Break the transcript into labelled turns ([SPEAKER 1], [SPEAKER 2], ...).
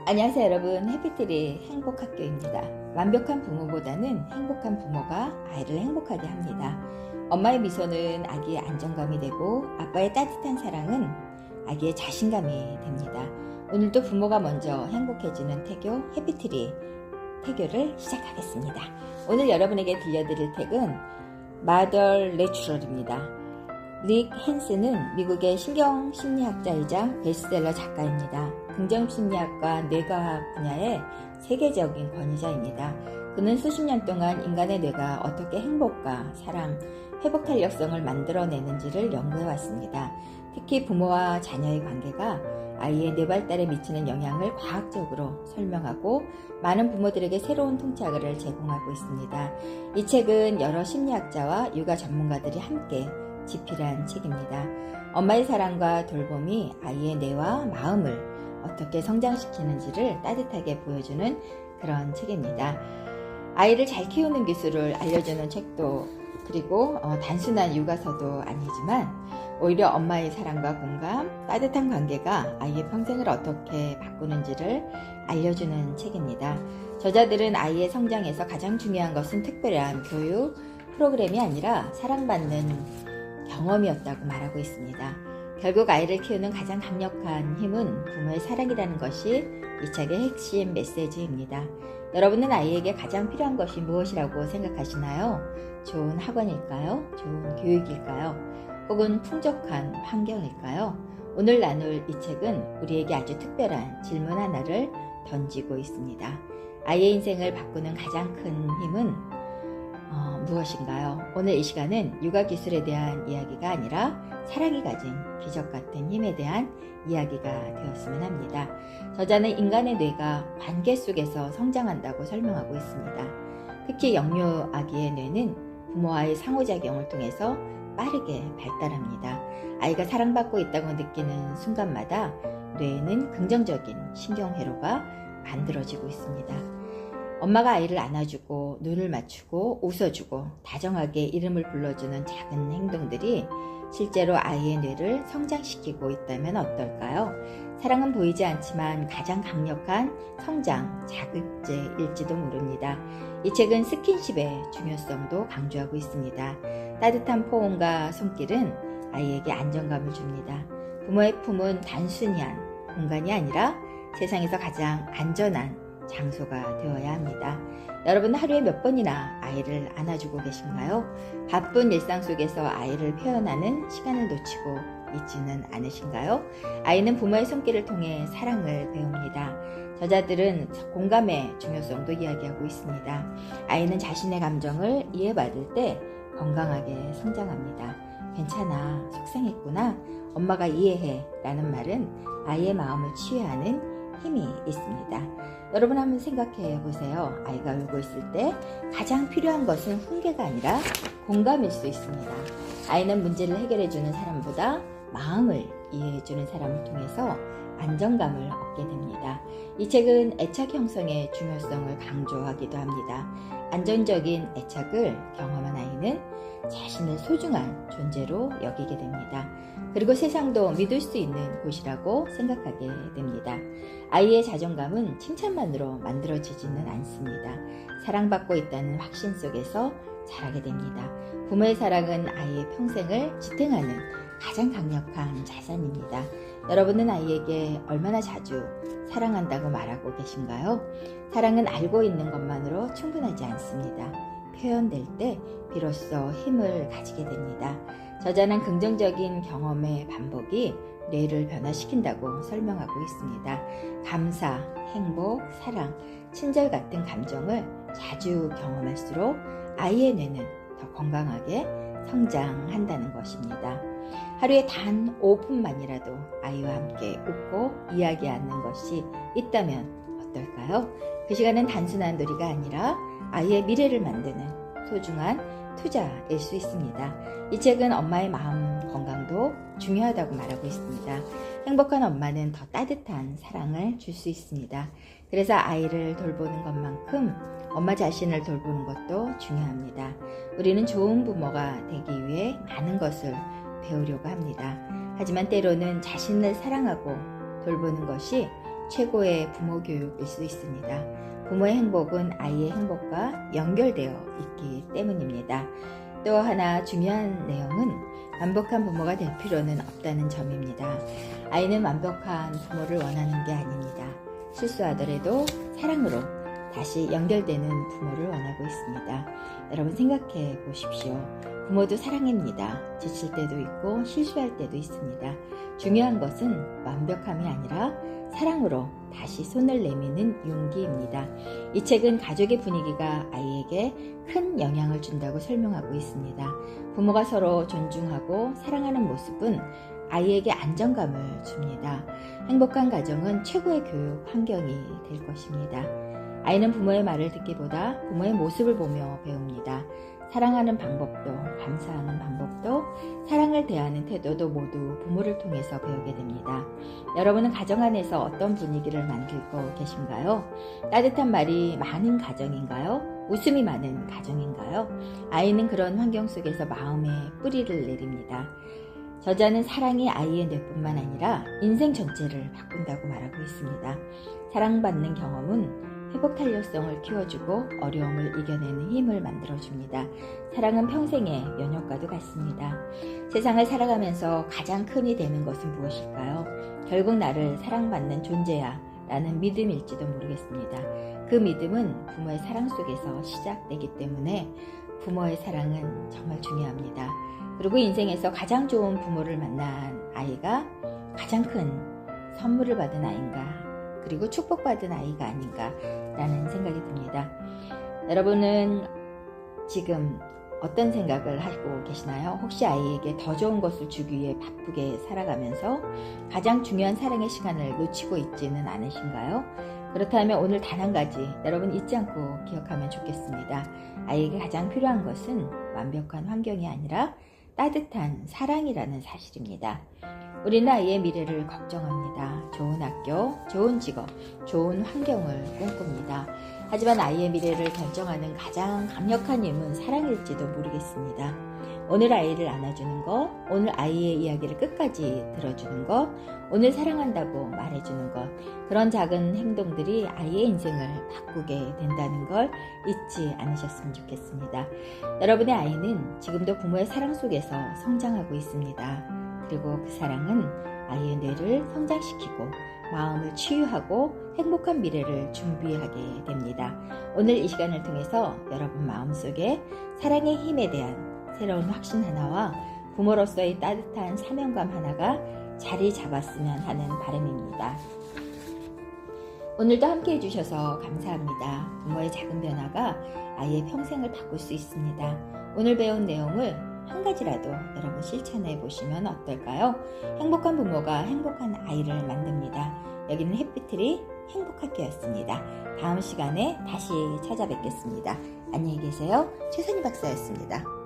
[SPEAKER 1] 안녕하세요 여러분, 해피트리 행복학교입니다. 완벽한 부모보다는 행복한 부모가 아이를 행복하게 합니다. 엄마의 미소는 아기의 안정감이 되고 아빠의 따뜻한 사랑은 아기의 자신감이 됩니다. 오늘도 부모가 먼저 행복해지는 태교 해피트리 태교를 시작하겠습니다. 오늘 여러분에게 들려드릴 책은 Mother Natural입니다. 릭 헨스는 미국의 신경심리학자이자 베스트셀러 작가입니다. 긍정심리학과 뇌과학 분야의 세계적인 권위자입니다. 그는 수십 년 동안 인간의 뇌가 어떻게 행복과 사랑, 회복 탄력성을 만들어내는지를 연구해왔습니다. 특히 부모와 자녀의 관계가 아이의 뇌 발달에 미치는 영향을 과학적으로 설명하고 많은 부모들에게 새로운 통찰을 제공하고 있습니다. 이 책은 여러 심리학자와 육아 전문가들이 함께 집필한 책입니다. 엄마의 사랑과 돌봄이 아이의 뇌와 마음을 어떻게 성장시키는지를 따뜻하게 보여주는 그런 책입니다. 아이를 잘 키우는 기술을 알려주는 책도, 그리고 단순한 육아서도 아니지만 오히려 엄마의 사랑과 공감, 따뜻한 관계가 아이의 평생을 어떻게 바꾸는지를 알려주는 책입니다. 저자들은 아이의 성장에서 가장 중요한 것은 특별한 교육 프로그램이 아니라 사랑받는 경험이었다고 말하고 있습니다. 결국 아이를 키우는 가장 강력한 힘은 부모의 사랑이라는 것이 이 책의 핵심 메시지입니다. 여러분은 아이에게 가장 필요한 것이 무엇이라고 생각하시나요? 좋은 학원일까요? 좋은 교육일까요? 혹은 풍족한 환경일까요? 오늘 나눌 이 책은 우리에게 아주 특별한 질문 하나를 던지고 있습니다. 아이의 인생을 바꾸는 가장 큰 힘은 무엇인가요? 오늘 이 시간은 육아 기술에 대한 이야기가 아니라 사랑이 가진 기적 같은 힘에 대한 이야기가 되었으면 합니다. 저자는 인간의 뇌가 관계 속에서 성장한다고 설명하고 있습니다. 특히 영유 아기의 뇌는 부모와의 상호작용을 통해서 빠르게 발달합니다. 아이가 사랑받고 있다고 느끼는 순간마다 뇌에는 긍정적인 신경회로가 만들어지고 있습니다. 엄마가 아이를 안아주고 눈을 맞추고 웃어주고 다정하게 이름을 불러주는 작은 행동들이 실제로 아이의 뇌를 성장시키고 있다면 어떨까요? 사랑은 보이지 않지만 가장 강력한 성장 자극제일지도 모릅니다. 이 책은 스킨십의 중요성도 강조하고 있습니다. 따뜻한 포옹과 손길은 아이에게 안정감을 줍니다. 부모의 품은 단순히 한 공간이 아니라 세상에서 가장 안전한 장소가 되어야 합니다. 여러분 하루에 몇 번이나 아이를 안아주고 계신가요? 바쁜 일상 속에서 아이를 표현하는 시간을 놓치고 있지는 않으신가요? 아이는 부모의 손길을 통해 사랑을 배웁니다. 저자들은 공감의 중요성도 이야기하고 있습니다. 아이는 자신의 감정을 이해받을 때 건강하게 성장합니다. 괜찮아, 속상했구나, 엄마가 이해해 라는 말은 아이의 마음을 치유하는 힘이 있습니다. 여러분 한번 생각해 보세요. 아이가 울고 있을 때 가장 필요한 것은 훈계가 아니라 공감일 수 있습니다. 아이는 문제를 해결해 주는 사람보다 마음을 이해해 주는 사람을 통해서 안정감을 얻게 됩니다. 이 책은 애착 형성의 중요성을 강조하기도 합니다. 안정적인 애착을 경험한 아이는 자신을 소중한 존재로 여기게 됩니다. 그리고 세상도 믿을 수 있는 곳이라고 생각하게 됩니다. 아이의 자존감은 칭찬만으로 만들어지지는 않습니다. 사랑받고 있다는 확신 속에서 자라게 됩니다. 부모의 사랑은 아이의 평생을 지탱하는 가장 강력한 자산입니다. 여러분은 아이에게 얼마나 자주 사랑한다고 말하고 계신가요? 사랑은 알고 있는 것만으로 충분하지 않습니다. 표현될 때 비로소 힘을 가지게 됩니다. 저자는 긍정적인 경험의 반복이 뇌를 변화시킨다고 설명하고 있습니다. 감사, 행복, 사랑, 친절 같은 감정을 자주 경험할수록 아이의 뇌는 더 건강하게 성장한다는 것입니다. 하루에 단 5분만이라도 아이와 함께 웃고 이야기하는 것이 있다면 어떨까요? 그 시간은 단순한 놀이가 아니라 아이의 미래를 만드는 소중한 투자일 수 있습니다. 이 책은 엄마의 마음 건강도 중요하다고 말하고 있습니다. 행복한 엄마는 더 따뜻한 사랑을 줄 수 있습니다. 그래서 아이를 돌보는 것만큼 엄마 자신을 돌보는 것도 중요합니다. 우리는 좋은 부모가 되기 위해 많은 것을 배우려고 합니다. 하지만 때로는 자신을 사랑하고 돌보는 것이 최고의 부모 교육일 수 있습니다. 부모의 행복은 아이의 행복과 연결되어 있기 때문입니다. 또 하나 중요한 내용은 완벽한 부모가 될 필요는 없다는 점입니다. 아이는 완벽한 부모를 원하는 게 아닙니다. 실수하더라도 사랑으로 다시 연결되는 부모를 원하고 있습니다. 여러분 생각해 보십시오. 부모도 사랑입니다. 지칠 때도 있고 실수할 때도 있습니다. 중요한 것은 완벽함이 아니라 사랑으로 다시 손을 내미는 용기입니다. 이 책은 가족의 분위기가 아이에게 큰 영향을 준다고 설명하고 있습니다. 부모가 서로 존중하고 사랑하는 모습은 아이에게 안정감을 줍니다. 행복한 가정은 최고의 교육 환경이 될 것입니다. 아이는 부모의 말을 듣기보다 부모의 모습을 보며 배웁니다. 사랑하는 방법도, 감사하는 방법도, 사랑을 대하는 태도도 모두 부모를 통해서 배우게 됩니다. 여러분은 가정 안에서 어떤 분위기를 만들고 계신가요? 따뜻한 말이 많은 가정인가요? 웃음이 많은 가정인가요? 아이는 그런 환경 속에서 마음의 뿌리를 내립니다. 저자는 사랑이 아이의 뇌뿐만 아니라 인생 전체를 바꾼다고 말하고 있습니다. 사랑받는 경험은 회복 탄력성을 키워주고 어려움을 이겨내는 힘을 만들어줍니다. 사랑은 평생의 면역과도 같습니다. 세상을 살아가면서 가장 큰 힘이 되는 것은 무엇일까요? 결국 나를 사랑받는 존재야 라는 믿음일지도 모르겠습니다. 그 믿음은 부모의 사랑 속에서 시작되기 때문에 부모의 사랑은 정말 중요합니다. 그리고 인생에서 가장 좋은 부모를 만난 아이가 가장 큰 선물을 받은 아이인가, 그리고 축복받은 아이가 아닌가라는 생각이 듭니다. 여러분은 지금 어떤 생각을 하고 계시나요? 혹시 아이에게 더 좋은 것을 주기 위해 바쁘게 살아가면서 가장 중요한 사랑의 시간을 놓치고 있지는 않으신가요? 그렇다면 오늘 단 한 가지 여러분 잊지 않고 기억하면 좋겠습니다. 아이에게 가장 필요한 것은 완벽한 환경이 아니라 따뜻한 사랑이라는 사실입니다. 우리는 아이의 미래를 걱정합니다. 좋은 학교, 좋은 직업, 좋은 환경을 꿈꿉니다. 하지만 아이의 미래를 결정하는 가장 강력한 힘은 사랑일지도 모르겠습니다. 오늘 아이를 안아주는 것, 오늘 아이의 이야기를 끝까지 들어주는 것, 오늘 사랑한다고 말해주는 것, 그런 작은 행동들이 아이의 인생을 바꾸게 된다는 걸 잊지 않으셨으면 좋겠습니다. 여러분의 아이는 지금도 부모의 사랑 속에서 성장하고 있습니다. 그리고 그 사랑은 아이의 뇌를 성장시키고 마음을 치유하고 행복한 미래를 준비하게 됩니다. 오늘 이 시간을 통해서 여러분 마음속에 사랑의 힘에 대한 새로운 확신 하나와 부모로서의 따뜻한 사명감 하나가 자리 잡았으면 하는 바람입니다. 오늘도 함께 해주셔서 감사합니다. 부모의 작은 변화가 아이의 평생을 바꿀 수 있습니다. 오늘 배운 내용을 한 가지라도 여러분 실천해 보시면 어떨까요? 행복한 부모가 행복한 아이를 만듭니다. 여기는 해피트리 행복학교였습니다. 다음 시간에 다시 찾아뵙겠습니다. 안녕히 계세요. 최선희 박사였습니다.